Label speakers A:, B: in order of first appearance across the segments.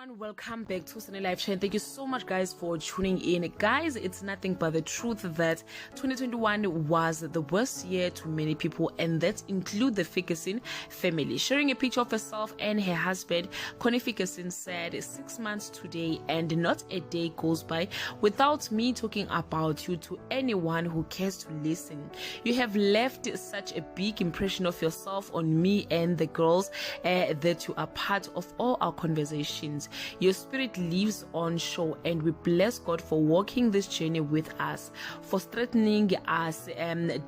A: everyone, welcome back to Sunny Live Chain. Thank you so much guys for tuning in. Guys, it's nothing but the truth that 2021 was the worst year to many people, and that include the Ferguson family. Sharing a picture of herself and her husband, Connie Ferguson said, 6 months today and not a day goes by without me talking about you to anyone who cares to listen. You have left such a big impression of yourself on me and the girls that you are part of all our conversations. Your spirit lives on show, and we bless God for walking this journey with us, for strengthening us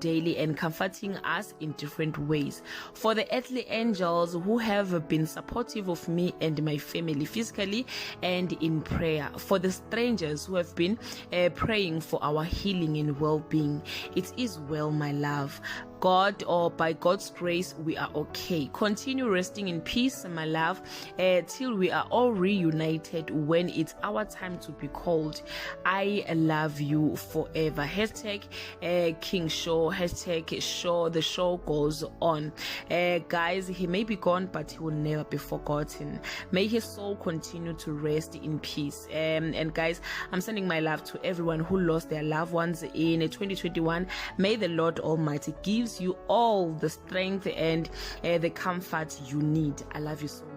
A: daily and comforting us in different ways. For the earthly angels who have been supportive of me and my family physically and in prayer. For the strangers who have been praying for our healing and well-being. It is well, my love. God, or by God's grace, we are okay. Continue resting in peace, my love, till we are all reunited when it's our time to be called. I love you forever. Hashtag King Show. Hashtag Show. The show goes on. Guys, he may be gone, but he will never be forgotten. May his soul continue to rest in peace. And guys, I'm sending my love to everyone who lost their loved ones in 2021. May the Lord Almighty gives you all the strength and the comfort you need. I love you so much.